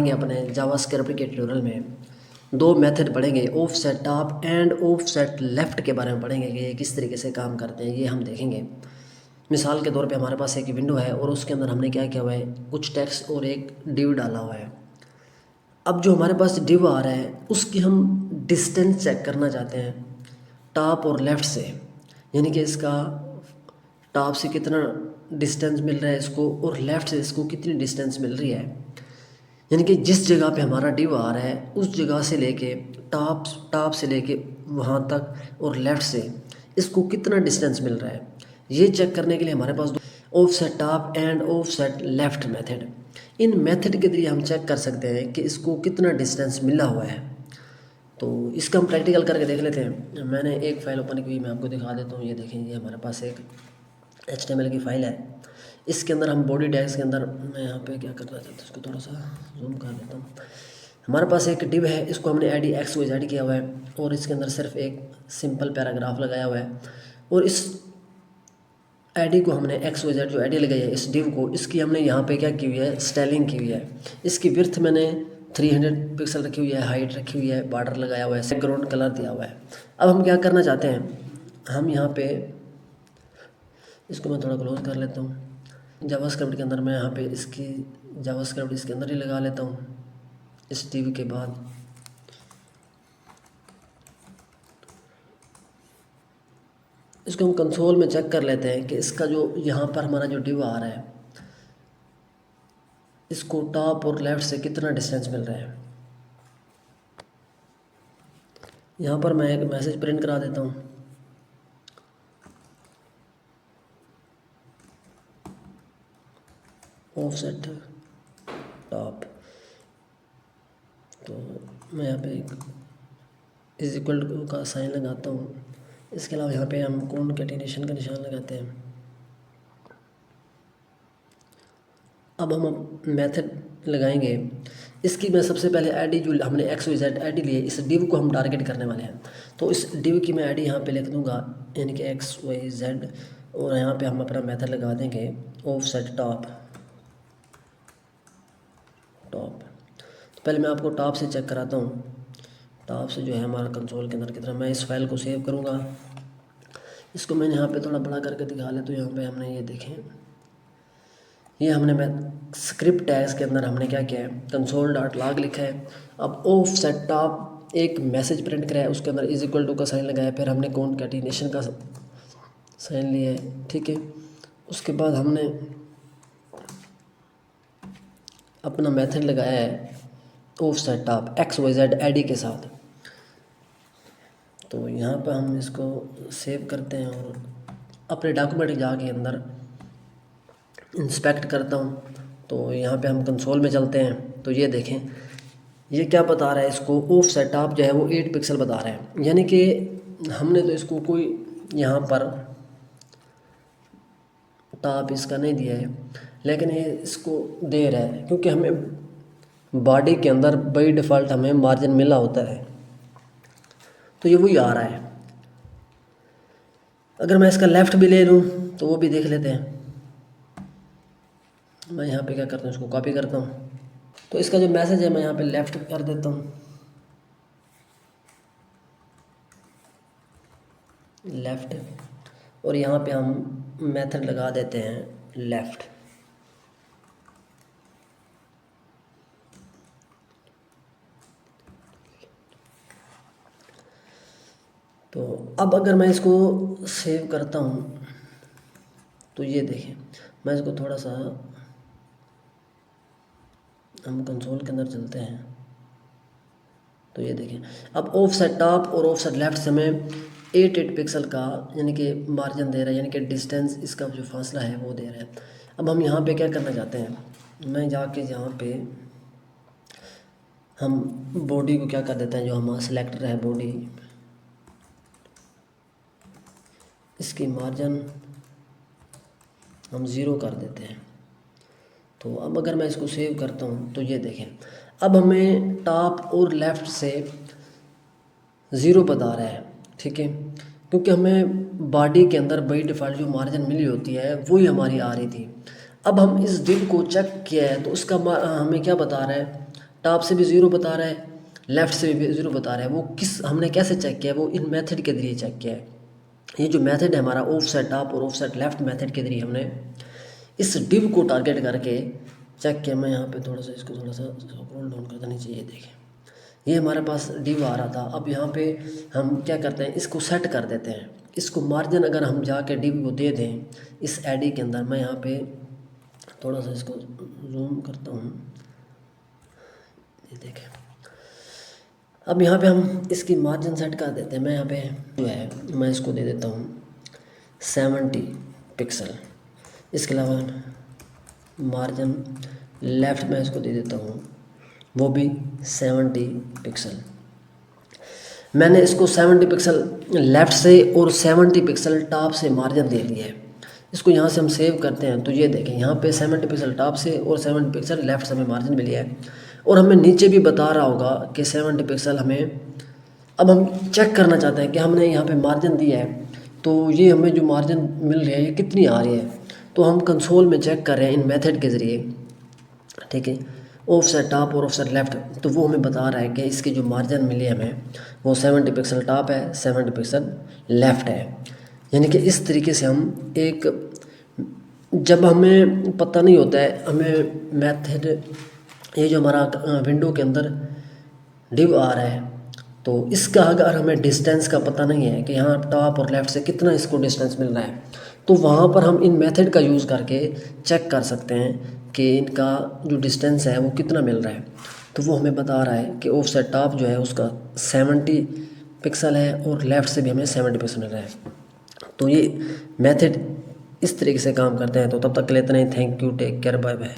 पढ़ेंगे अपने जावास्क्रिप्ट के ट्यूटोरियल में दो मेथड पढ़ेंगे, offset top and offset left के बारे में पढ़ेंगे कि ये किस तरीके से काम करते हैं, ये हम देखेंगे। मिसाल के तौर पे हमारे पास एक विंडो है और उसके अंदर हमने क्या किया हुआ है, कुछ टेक्स्ट और एक डिव डाला हुआ है। अब जो हमारे पास डिव आ रहा है उसकी हम डिस्टेंस चेक करना चाहते हैं टॉप और लेफ़्ट से, यानी कि इसका टॉप से कितना डिस्टेंस मिल रहा है इसको और लेफ़्ट से इसको कितनी डिस्टेंस मिल रही है। यानी कि जिस जगह पे हमारा डिव आ रहा है उस जगह से लेके टॉप से लेके वहाँ तक और लेफ़्ट से इसको कितना डिस्टेंस मिल रहा है, ये चेक करने के लिए हमारे पास offset top and offset left method. इन मेथड के जरिए हम चेक कर सकते हैं कि इसको कितना डिस्टेंस मिला हुआ है। तो इसका हम प्रैक्टिकल करके देख लेते हैं। मैंने एक फ़ाइल ओपन की हुई, मैं आपको दिखा देता हूँ। ये देखें, ये हमारे पास एक HTML की फ़ाइल है। इसके अंदर हम बॉडी टैग्स के अंदर, मैं यहाँ पे क्या करना चाहता हूँ, इसको थोड़ा सा जूम कर देता हूँ। हमारे पास एक डिव है, इसको हमने ID XYZ किया हुआ है और इसके अंदर सिर्फ एक सिंपल पैराग्राफ लगाया हुआ है और इस ID को हमने XYZ जो ID लगाई है इस डिव को, इसकी हमने यहाँ पे क्या की हुई है, स्टाइलिंग की हुई है। इसकी विड्थ मैंने 300 पिक्सल रखी हुई है, हाइट रखी हुई है, बॉर्डर लगाया हुआ है, बैकग्राउंड कलर दिया हुआ है। अब हम क्या करना चाहते हैं, हम यहाँ पे इसको मैं थोड़ा क्लोज कर लेता हूँ। जावास्क्रिप्ट के अंदर मैं यहाँ पे इसकी जावास्क्रिप्ट इसके अंदर ही लगा लेता हूँ इस डिव के बाद। इसको हम कंसोल में चेक कर लेते हैं कि इसका जो यहाँ पर हमारा जो डिव आ रहा है इसको टॉप और लेफ़्ट से कितना डिस्टेंस मिल रहा है। यहाँ पर मैं एक मैसेज प्रिंट करा देता हूँ। ऑफसेट टॉप, तो मैं यहाँ पे एक इज इक्वल टू का साइन लगाता हूँ। इसके अलावा यहाँ पे हम कॉन्कैटिनेशन का निशान लगाते हैं। अब हम मेथड लगाएंगे। इसकी मैं सबसे पहले ID जो हमने XYZ ID लिए, इस डिव को हम टारगेट करने वाले हैं। तो इस डिव की मैं ID यहाँ पे लिख दूँगा, यानी कि XYZ, और यहाँ पे हम अपना मेथड लगा देंगे ऑफसेट टॉप। तो पहले मैं आपको टॉप से चेक कराता हूँ, टॉप से जो है हमारा कंसोल के अंदर कितना। मैं इस फाइल को सेव करूँगा, इसको मैंने यहाँ पे थोड़ा बड़ा करके दिखा ले। तो यहाँ पे हमने ये देखें, ये हमने मैं स्क्रिप्ट टैग्स के अंदर हमने क्या किया है, console.log लिखा है। अब ऑफसेट टॉप एक मैसेज प्रिंट कराया, उसके अंदर इज इक्वल टू का साइन लगाया, फिर हमने कॉन्कैटिनेशन का साइन लिया है, ठीक है। उसके बाद हमने अपना मेथड लगाया है ऑफसेट टॉप XYZ ID के साथ। तो यहाँ पर हम इसको सेव करते हैं और अपने डॉक्यूमेंट जाके अंदर इंस्पेक्ट करता हूँ। तो यहाँ पे हम कंसोल में चलते हैं। तो ये देखें, ये क्या बता रहा है, इसको ऑफसेट टॉप जो है वो 8 पिक्सल बता रहा है। यानी कि हमने तो इसको कोई यहाँ पर टॉप इसका नहीं दिया है, लेकिन ये इसको दे रहा है क्योंकि हमें बॉडी के अंदर बाई डिफ़ॉल्ट हमें मार्जिन मिला होता है, तो ये वही आ रहा है। अगर मैं इसका लेफ़्ट भी ले लूँ तो वो भी देख लेते हैं। मैं यहाँ पे क्या करता हूँ, इसको कॉपी करता हूँ। तो इसका जो मैसेज है मैं यहाँ पे लेफ़्ट कर देता हूँ, लेफ़्ट, और यहाँ पे हम मेथड लगा देते हैं लेफ़्ट। तो अब अगर मैं इसको सेव करता हूँ तो ये देखें, मैं इसको थोड़ा सा, हम कंसोल के अंदर चलते हैं। तो ये देखें, अब ऑफसेट टॉप और ऑफसेट लेफ़्ट से हमें 8 पिक्सल का यानी कि मार्जिन दे रहा है, यानी कि डिस्टेंस इसका जो फासला है वो दे रहा है। अब हम यहाँ पे क्या करना चाहते हैं, मैं जाके यहाँ पे हम बॉडी को क्या कर देते हैं, जो हमारा सिलेक्टर है बॉडी, इसकी मार्जिन हम 0 कर देते हैं। तो अब अगर मैं इसको सेव करता हूँ तो ये देखें, अब हमें टॉप और लेफ़्ट से 0 बता रहा है, ठीक है, क्योंकि हमें बॉडी के अंदर बाई डिफ़ॉल्ट जो मार्जिन मिली होती है वही हमारी आ रही थी। अब हम इस डिव को चेक किया है तो उसका हमें क्या बता रहा है, टॉप से भी 0 बता रहा है, लेफ़्ट से भी 0 बता रहा है। वो हमने कैसे चेक किया है, वो इन मेथड के जरिए चेक किया है। ये जो मेथड है हमारा ऑफसेट टॉप और ऑफसेट लेफ़्ट मेथड के जरिए हमने इस डिव को टारगेट करके चेक किया। मैं यहाँ पे थोड़ा सा स्क्रॉल डाउन कर देनी चाहिए। देखें, ये हमारे पास डिव आ रहा था। अब यहाँ पे हम क्या करते हैं, इसको सेट कर देते हैं। इसको मार्जिन अगर हम जाके डिव को दे दें इस एडी के अंदर, मैं यहाँ पे थोड़ा सा इसको जूम करता हूँ, ये देखें। अब यहाँ पे हम इसकी मार्जिन सेट कर देते हैं। मैं यहाँ पे जो है मैं इसको दे देता हूँ 70 पिक्सल। इसके अलावा मार्जिन लेफ़्ट में इसको दे देता हूँ, वो भी 70 पिक्सल। मैंने इसको 70 पिक्सल लेफ़्ट से और 70 पिक्सल टॉप से मार्जिन दे दिया है। इसको यहाँ से हम सेव करते हैं तो ये देखें, यहाँ पे 70 पिक्सल टॉप से और 70 पिक्सल लेफ़्ट से हमें मार्जिन मिल गया है। और हमें नीचे भी बता रहा होगा कि 70 पिक्सल हमें, अब हम चेक करना चाहते हैं कि हमने यहाँ पे मार्जिन दिया है तो ये हमें जो मार्जिन मिल रही है ये कितनी आ रही है। तो हम कंसोल में चेक कर रहे हैं इन मेथड के ज़रिए, ठीक है, ऑफसेट टॉप और ऑफसेट लेफ़्ट। तो वो हमें बता रहा है कि इसकी जो मार्जिन मिली हमें वो 70 पिक्सल टॉप है, 70 पिक्सल लेफ़्ट है। यानी कि इस तरीके से हम एक, जब हमें पता नहीं होता है हमें मेथड, ये जो हमारा विंडो के अंदर डिव आ रहा है तो इसका अगर हमें डिस्टेंस का पता नहीं है कि यहाँ टॉप और लेफ़्ट से कितना इसको डिस्टेंस मिल रहा है, तो वहाँ पर हम इन मेथड का यूज़ करके चेक कर सकते हैं कि इनका जो डिस्टेंस है वो कितना मिल रहा है। तो वो हमें बता रहा है कि ऑफसेट टॉप जो है उसका 70 पिक्सल है और लेफ़्ट से भी हमें 70 पिक्सल मिल रहा है। तो ये मेथड इस तरीके से काम करते हैं। तो तब तक के लिए इतना ही। Thank you, take care, bye bye.